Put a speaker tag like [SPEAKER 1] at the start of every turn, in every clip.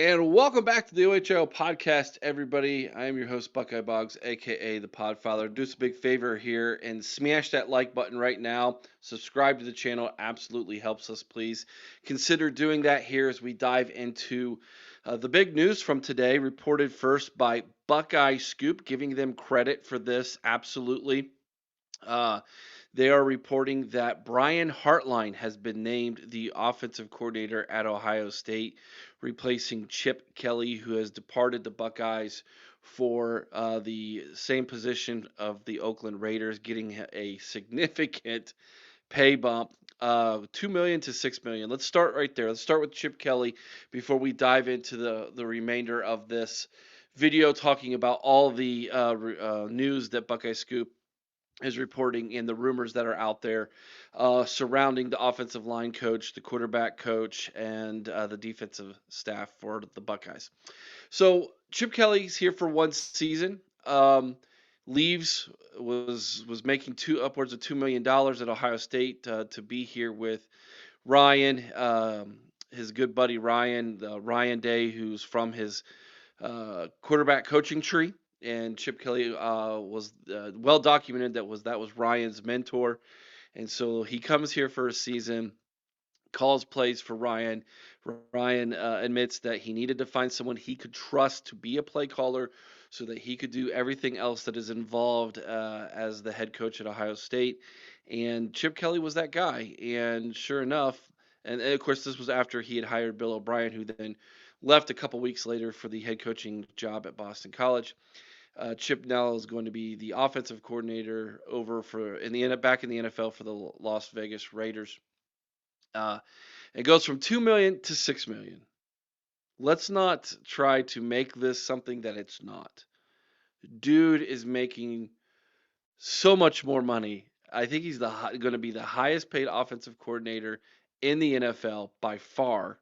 [SPEAKER 1] And welcome back to the OHL podcast, everybody. I am your host, Buckeye Boggs, aka the Podfather. Do us a big favor here and smash that like button right now. Subscribe to the channel, absolutely helps us, please. Consider doing that here as we dive into the big news from today, reported first by Buckeye Scoop, giving them credit for this, absolutely. Uh, they are reporting that Brian Hartline has been named the offensive coordinator at Ohio State, replacing Chip Kelly, who has departed the Buckeyes for the same position of the Oakland Raiders, getting a significant pay bump. 2 million to 6 million. Let's start right there. Let's start with Chip Kelly before we dive into the remainder of this video, talking about all the news that Buckeye Scoop is reporting and the rumors that are out there surrounding the offensive line coach, the quarterback coach, and the defensive staff for the Buckeyes. So Chip Kelly's here for one season. Leaves was making upwards of $2 million at Ohio State to be here with Ryan, his good buddy Ryan Day, who's from his quarterback coaching tree. And Chip Kelly was well documented that was Ryan's mentor, and so he comes here for a season, calls plays for Ryan. Ryan admits that he needed to find someone he could trust to be a play caller, so that he could do everything else that is involved as the head coach at Ohio State. And Chip Kelly was that guy. And sure enough, and of course this was after he had hired Bill O'Brien, who then left a couple weeks later for the head coaching job at Boston College. Chip now is going to be the offensive coordinator back in the NFL for the Las Vegas Raiders. Uh, it goes from 2 million to 6 million. Let's not try to make this something that it's not. Dude is making so much more money. I think he's going to be the highest paid offensive coordinator in the NFL by far.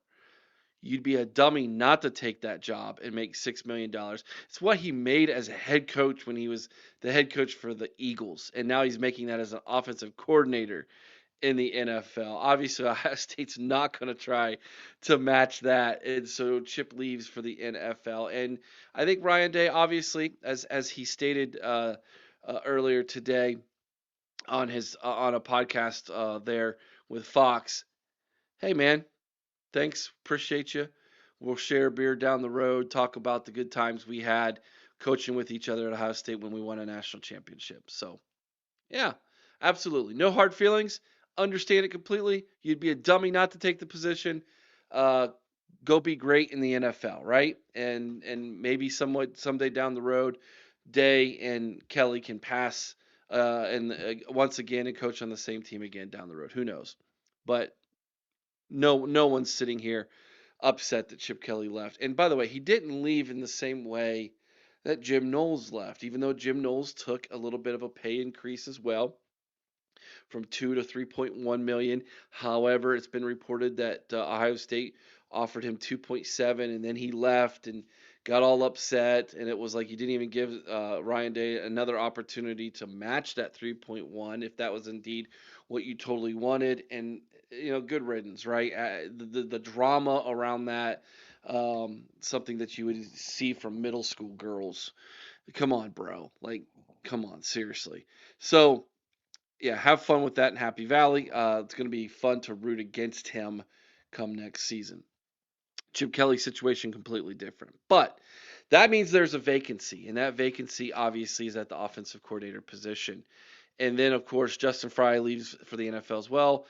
[SPEAKER 1] You'd be a dummy not to take that job and make $6 million. It's what he made as a head coach when he was the head coach for the Eagles, and now he's making that as an offensive coordinator in the NFL. Obviously, Ohio State's not going to try to match that, and so Chip leaves for the NFL. And I think Ryan Day, obviously, as he stated earlier today on a podcast there with Fox, hey man, thanks, appreciate you. We'll share a beer down the road, talk about the good times we had coaching with each other at Ohio State when we won a national championship. So yeah, absolutely. No hard feelings. Understand it completely. You'd be a dummy not to take the position. Uh, go be great in the NFL, right? And maybe somewhat someday down the road, Day and Kelly can pass and once again and coach on the same team again down the road. Who knows? But no one's sitting here upset that Chip Kelly left. And by the way, he didn't leave in the same way that Jim Knowles left, even though Jim Knowles took a little bit of a pay increase as well from 2 to 3.1 million. However, it's been reported that Ohio State offered him 2.7 and then he left and got all upset, and it was like you didn't even give Ryan Day another opportunity to match that 3.1 if that was indeed what you totally wanted. And good riddance, right? The drama around that, something that you would see from middle school girls. Come on, bro. Like, come on, seriously. So yeah, have fun with that in Happy Valley. It's going to be fun to root against him come next season. Chip Kelly's situation completely different, but that means there's a vacancy, and that vacancy obviously is at the offensive coordinator position. And then, of course, Justin Frye leaves for the NFL as well.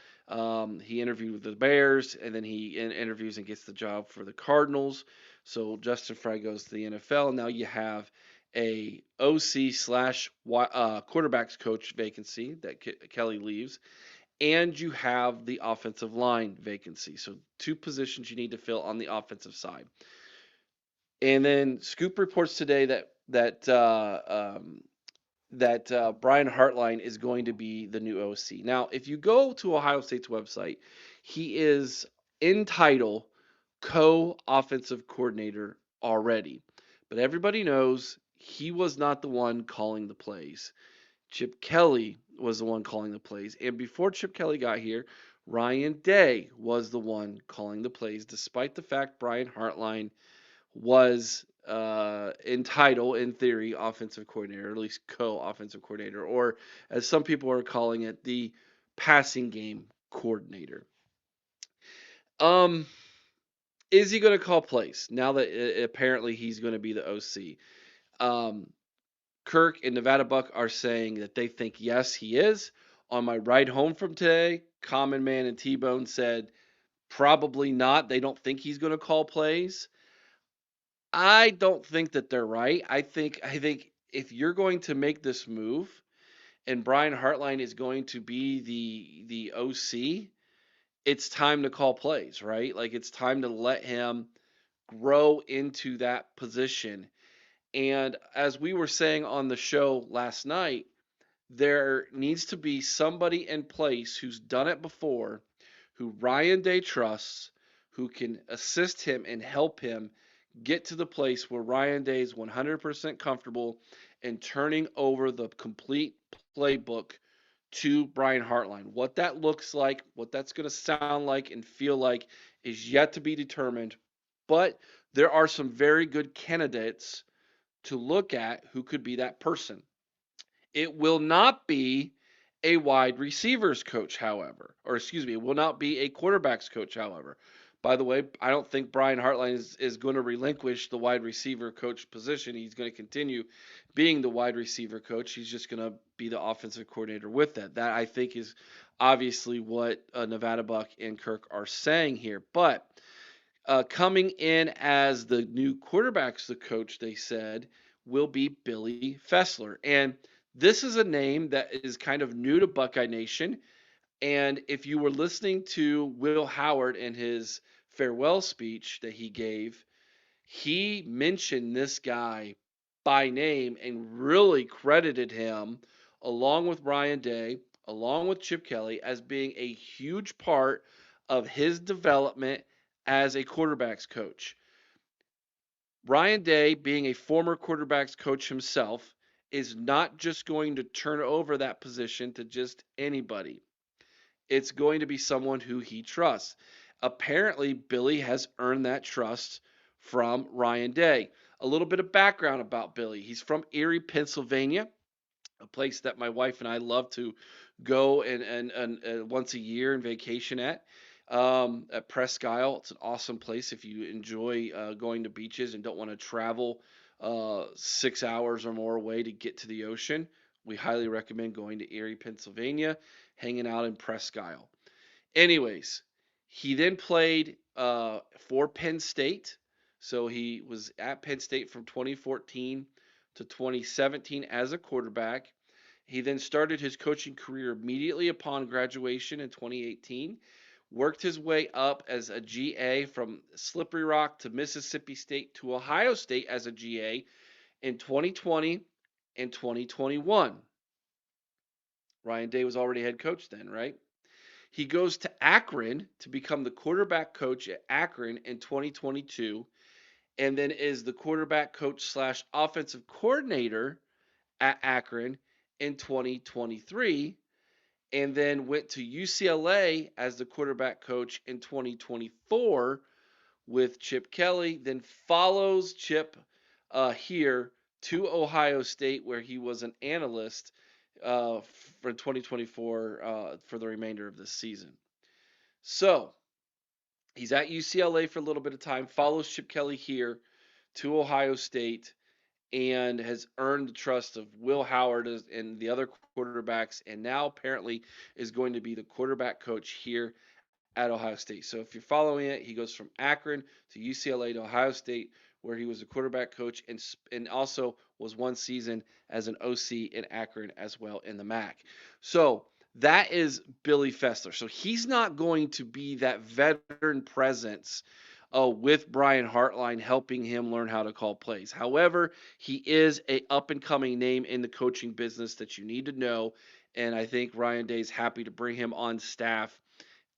[SPEAKER 1] He interviewed with the Bears, and then he interviews and gets the job for the Cardinals. So Justin Frye goes to the NFL. Now you have a OC slash quarterbacks coach vacancy that Kelly leaves, and you have the offensive line vacancy. So two positions you need to fill on the offensive side. And then Scoop reports today that Brian Hartline is going to be the new OC. Now, if you go to Ohio State's website, he is in title co-offensive coordinator already. But everybody knows he was not the one calling the plays. Chip Kelly was the one calling the plays. And before Chip Kelly got here, Ryan Day was the one calling the plays, despite the fact Brian Hartline was in title, in theory, offensive coordinator, or at least co-offensive coordinator, or as some people are calling it, the passing game coordinator. Um, is he going to call plays now that apparently he's going to be the OC? Um, Kirk and Nevada Buck are saying that they think yes, he is. On my ride home from today, Common Man and T-Bone said probably not. They don't think he's going to call plays. I don't think that they're right. I think if you're going to make this move and Brian Hartline is going to be the OC, it's time to call plays, right? Like it's time to let him grow into that position. And as we were saying on the show last night, there needs to be somebody in place who's done it before, who Ryan Day trusts, who can assist him and help him get to the place where Ryan Day is 100% comfortable in turning over the complete playbook to Brian Hartline. What that looks like, what that's going to sound like and feel like is yet to be determined. But there are some very good candidates to look at who could be that person. It will not be a wide receivers coach, however, or excuse me, it will not be a quarterbacks coach, however. By the way, I don't think Brian Hartline is going to relinquish the wide receiver coach position. He's going to continue being the wide receiver coach. He's just going to be the offensive coordinator with that. That I think is obviously what Nevada Buck and Kirk are saying here. But coming in as the new quarterbacks, the coach, they said, will be Billy Fessler. And this is a name that is kind of new to Buckeye Nation. And if you were listening to Will Howard in his farewell speech that he gave, he mentioned this guy by name and really credited him, along with Ryan Day, along with Chip Kelly, as being a huge part of his development as a quarterbacks coach. Ryan Day, being a former quarterbacks coach himself, is not just going to turn over that position to just anybody. It's going to be someone who he trusts. Apparently, Billy has earned that trust from Ryan Day. A little bit of background about Billy. He's from Erie, Pennsylvania, a place that my wife and I love to go and once a year and vacation at Presque Isle. It's an awesome place if you enjoy going to beaches and don't want to travel 6 hours or more away to get to the ocean. We highly recommend going to Erie, Pennsylvania, hanging out in Presque Isle. Anyways, he then played for Penn State. So he was at Penn State from 2014 to 2017 as a quarterback. He then started his coaching career immediately upon graduation in 2018, worked his way up as a GA from Slippery Rock to Mississippi State to Ohio State as a GA in 2020 and 2021. Ryan Day was already head coach then, right? He goes to Akron to become the quarterback coach at Akron in 2022, and then is the quarterback coach slash offensive coordinator at Akron in 2023, and then went to UCLA as the quarterback coach in 2024 with Chip Kelly, then follows Chip here to Ohio State, where he was an analyst for 2024 for the remainder of this season. So he's at UCLA for a little bit of time, follows Chip Kelly here to Ohio State, and has earned the trust of Will Howard and the other quarterbacks, and now apparently is going to be the quarterback coach here at Ohio State. So if you're following it, he goes from Akron to UCLA to Ohio State, where he was a quarterback coach and also was one season as an OC in Akron as well in the MAC. So that is Billy Fessler. So he's not going to be that veteran presence with Brian Hartline helping him learn how to call plays. However, he is a up and coming name in the coaching business that you need to know, and I think Ryan Day is happy to bring him on staff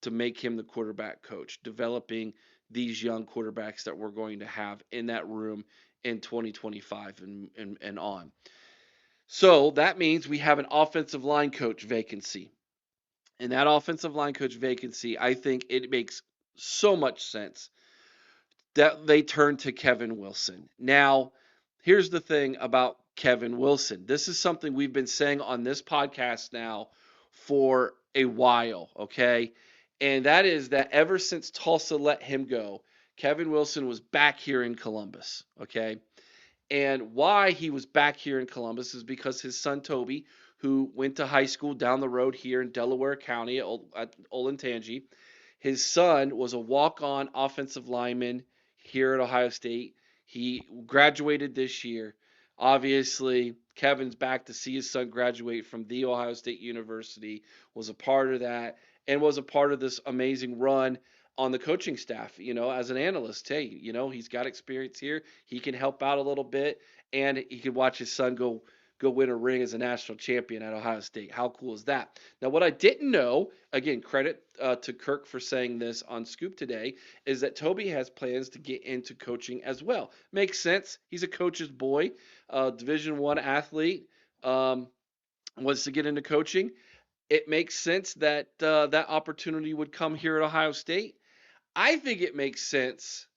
[SPEAKER 1] to make him the quarterback coach, developing these young quarterbacks that we're going to have in that room in 2025 and on. So that means we have an offensive line coach vacancy. And that offensive line coach vacancy, I think it makes so much sense that they turned to Kevin Wilson. Now, here's the thing about Kevin Wilson. This is something we've been saying on this podcast now for a while, okay? And that is that ever since Tulsa let him go, Kevin Wilson was back here in Columbus, okay? And why he was back here in Columbus is because his son Toby, who went to high school down the road here in Delaware County at Olentangy, his son was a walk-on offensive lineman here at Ohio State. He graduated this year. Obviously, Kevin's back to see his son graduate from the Ohio State University, was a part of that, and was a part of this amazing run on the coaching staff, as an analyst. Hey, he's got experience here. He can help out a little bit, and he could watch his son go win a ring as a national champion at Ohio State. How cool is that? Now, what I didn't know, again, credit to Kirk for saying this on Scoop today, is that Toby has plans to get into coaching as well. Makes sense. He's a coach's boy, Division I athlete, wants to get into coaching. It makes sense that that opportunity would come here at Ohio State. I think it makes sense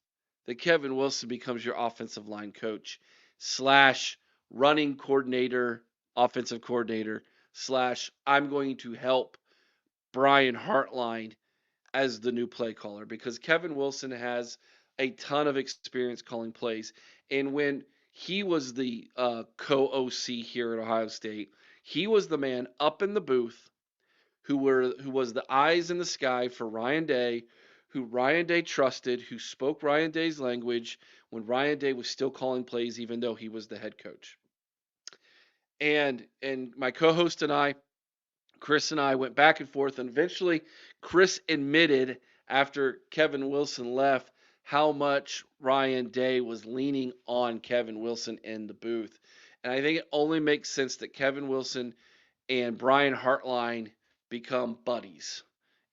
[SPEAKER 1] that Kevin Wilson becomes your offensive line coach slash running coordinator, offensive coordinator slash I'm going to help Brian Hartline as the new play caller because Kevin Wilson has a ton of experience calling plays. And when he was the co OC here at Ohio State, he was the man up in the booth who was the eyes in the sky for Ryan Day, who Ryan Day trusted, who spoke Ryan Day's language when Ryan Day was still calling plays even though he was the head coach. And my co-host and I, Chris and I went back and forth, and eventually Chris admitted after Kevin Wilson left how much Ryan Day was leaning on Kevin Wilson in the booth. And I think it only makes sense that Kevin Wilson and Brian Hartline become buddies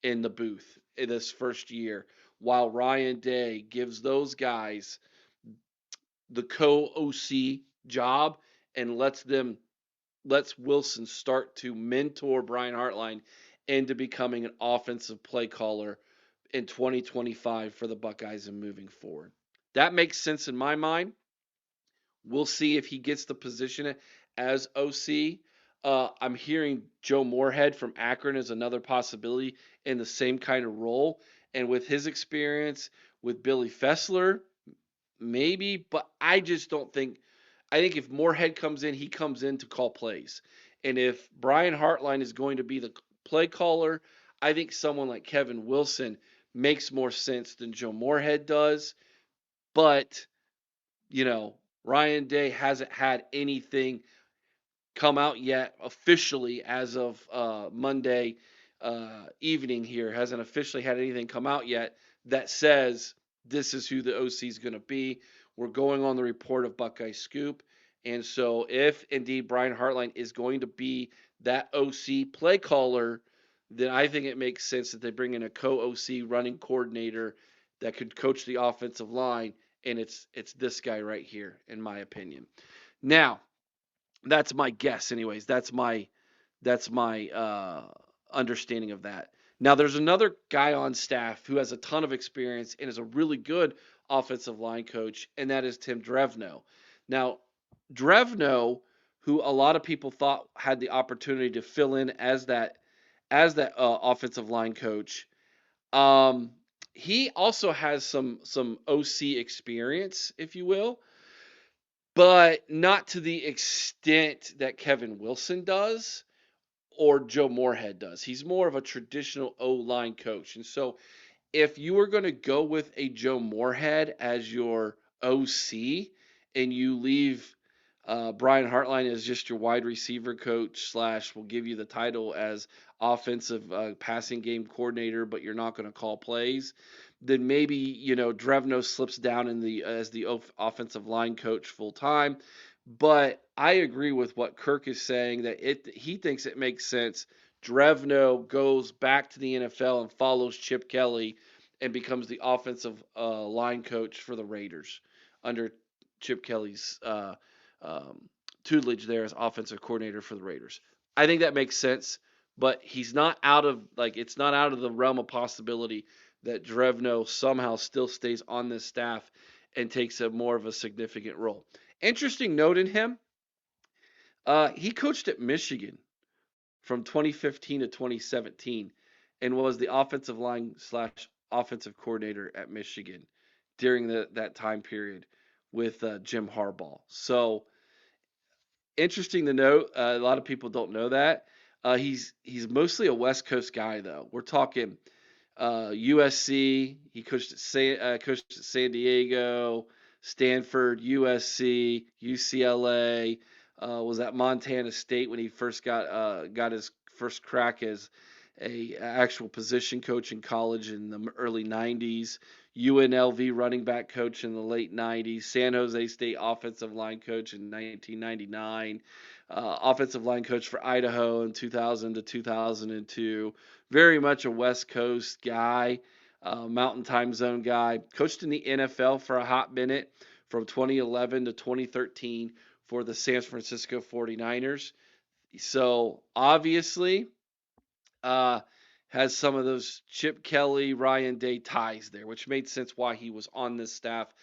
[SPEAKER 1] in the booth in this first year, while Ryan Day gives those guys the co-OC job and lets Wilson start to mentor Brian Hartline into becoming an offensive play caller in 2025 for the Buckeyes and moving forward. That makes sense in my mind. We'll see if he gets the position as OC. I'm hearing Joe Moorhead from Akron is another possibility in the same kind of role. And with his experience with Billy Fessler, maybe, but I just don't think. I think if Moorhead comes in, he comes in to call plays. And if Brian Hartline is going to be the play caller, I think someone like Kevin Wilson makes more sense than Joe Moorhead does. But, you know, Ryan Day hasn't had anything come out yet officially as of Monday evening here. Hasn't officially had anything come out yet that says this is who the OC is going to be. We're going on the report of Buckeye Scoop. And so if indeed Brian Hartline is going to be that OC play caller, then I think it makes sense that they bring in a co-OC running coordinator that could coach the offensive line. And it's this guy right here, in my opinion. Now, that's my guess, anyways. That's my understanding of that. Now, there's another guy on staff who has a ton of experience and is a really good offensive line coach, and that is Tim Drevno. Now, Drevno, who a lot of people thought had the opportunity to fill in as that offensive line coach, um, he also has some OC experience, if you will, but not to the extent that Kevin Wilson does or Joe Moorhead does. He's more of a traditional O line coach. And so if you were going to go with a Joe Moorhead as your OC and you leave Brian Hartline as just your wide receiver coach slash will give you the title as offensive passing game coordinator, but you're not going to call plays, then maybe Drevno slips down in the as the offensive line coach full time. But I agree with what Kirk is saying that he thinks it makes sense. Drevno goes back to the NFL and follows Chip Kelly and becomes the offensive line coach for the Raiders under Chip Kelly's um, tutelage there as offensive coordinator for the Raiders. I think that makes sense, but he's not out of it's not out of the realm of possibility that Drevno somehow still stays on this staff and takes a more of a significant role. Interesting note in him, he coached at Michigan from 2015 to 2017 and was the offensive line slash offensive coordinator at Michigan during that time period with Jim Harbaugh. So interesting to note. A lot of people don't know that. He's mostly a West Coast guy though. We're talking USC. He coached at San Diego, Stanford, USC, UCLA. Was at Montana State when he first got his first crack as a actual position coach in college in the early 90s. UNLV running back coach in the late 90s. San Jose State offensive line coach in 1999. Offensive line coach for Idaho in 2000 to 2002. Very much a West Coast guy, Mountain Time Zone guy. Coached in the NFL for a hot minute from 2011 to 2013 for the San Francisco 49ers. So obviously, uh, has some of those Chip Kelly, Ryan Day ties there, which made sense why he was on this staff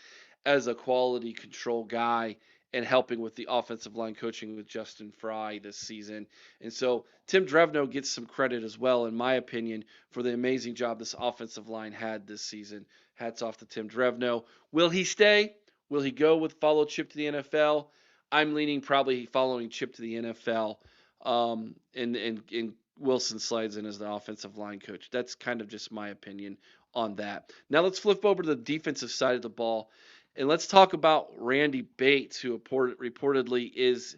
[SPEAKER 1] as a quality control guy and helping with the offensive line coaching with Justin Frye this season. And so Tim Drevno gets some credit as well, in my opinion, for the amazing job this offensive line had this season. Hats off to Tim Drevno. Will he stay? Will he go with follow Chip to the NFL? I'm leaning probably following Chip to the NFL. And Wilson slides in as the offensive line coach. That's kind of just my opinion on that. Now let's flip over to the defensive side of the ball. And let's talk about Randy Bates, who reportedly is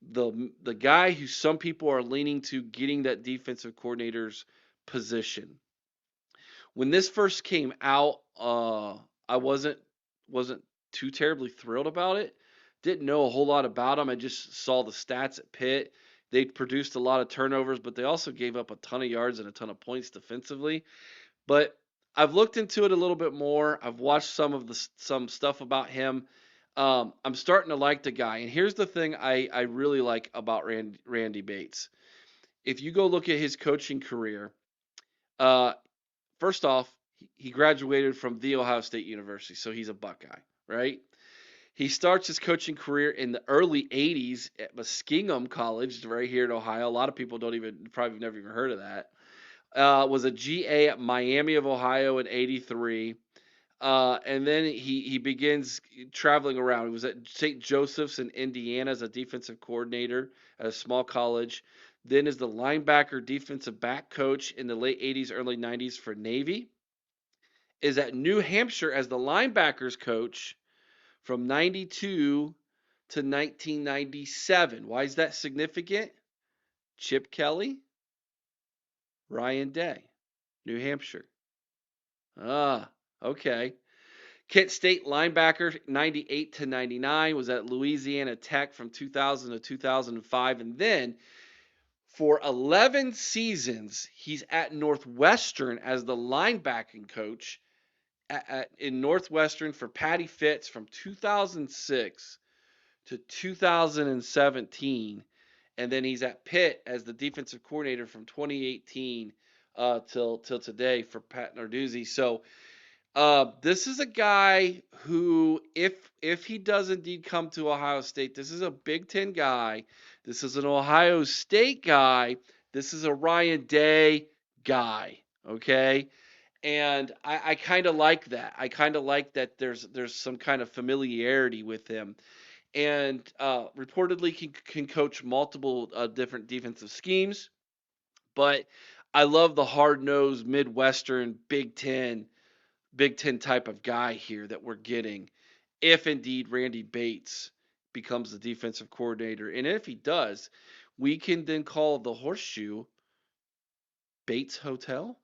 [SPEAKER 1] the guy who some people are leaning to getting that defensive coordinator's position. When this first came out, I wasn't too terribly thrilled about it. Didn't know a whole lot about him. I just saw the stats at Pitt. They produced a lot of turnovers, but they also gave up a ton of yards and a ton of points defensively. But I've looked into it a little bit more. I've watched some stuff about him. I'm starting to like the guy. And here's the thing I really like about Randy Bates. If you go look at his coaching career, uh, first off, he graduated from The Ohio State University, so he's a Buckeye, right? He starts his coaching career in the early 80s at Muskingum College, right here in Ohio. A lot of people probably never even heard of that. Was a GA at Miami of Ohio in '83. And then he begins traveling around. He was at St. Joseph's in Indiana as a defensive coordinator at a small college. Then as the linebacker defensive back coach in the late 80s, early 90s for Navy. Is at New Hampshire as the linebackers coach from 92 to 1997. Why is that significant? Chip Kelly, Ryan Day, New Hampshire. Ah, okay. Kent State linebacker 98 to 99 was at Louisiana Tech from 2000 to 2005, and then for 11 seasons he's at Northwestern as the linebacking coach in Northwestern for Patty Fitz from 2006 to 2017, and then he's at Pitt as the defensive coordinator from 2018 till today for Pat Narduzzi. So this is a guy who, if he does indeed come to Ohio State, this is a Big Ten guy. This is an Ohio State guy. This is a Ryan Day guy. Okay, and I kind of like that. I kind of like that. There's some kind of familiarity with him, and reportedly can coach multiple different defensive schemes. But I love the hard nosed Midwestern Big Ten type of guy here that we're getting. If indeed Randy Bates becomes the defensive coordinator, and if he does, we can then call the Horseshoe Bates Hotel.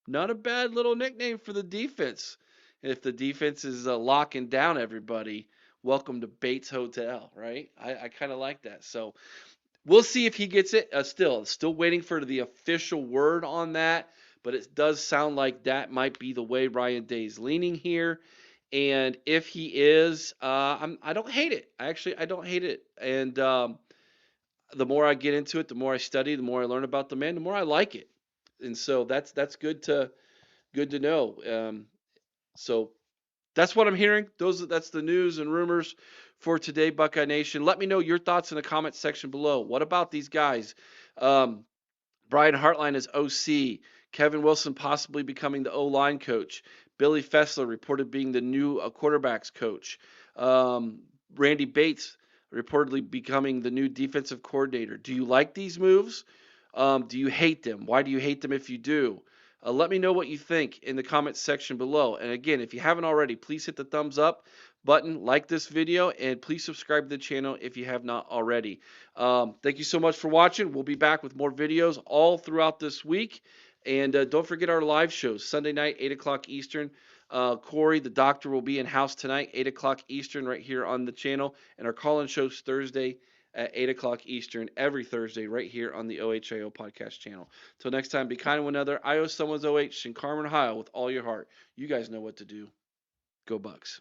[SPEAKER 1] Not a bad little nickname for the defense. If the defense is locking down everybody, welcome to Bates Hotel, right? I kind of like that. So we'll see if he gets it. Still waiting for the official word on that, but it does sound like that might be the way Ryan Day's leaning here. And if he is, I don't hate it. I don't hate it. And the more I get into it, the more I study, the more I learn about the man, the more I like it. and so that's good to know. So that's what I'm hearing. That's the news and rumors for today, Buckeye Nation. Let me know your thoughts in the comments section below. What about these guys? Um, Brian Hartline is OC. Kevin Wilson possibly becoming the O-line coach. Billy Fessler reported being the new quarterbacks coach. Randy Bates reportedly becoming the new defensive coordinator. Do you like these moves? Do you hate them? Why do you hate them if you do? Let me know what you think in the comments section below. And again, if you haven't already, please hit the thumbs up button, like this video, and please subscribe to the channel if you have not already. Thank you so much for watching. We'll be back with more videos all throughout this week. And don't forget our live shows, Sunday night, 8 o'clock Eastern. Corey, the doctor, will be in house tonight, 8 o'clock Eastern, right here on the channel. And our call-in shows Thursday at 8 o'clock Eastern, every Thursday, right here on the OHIO podcast channel. Till next time, be kind to one another. I owe someone's OH in Carmen, Ohio with all your heart. You guys know what to do. Go Bucks.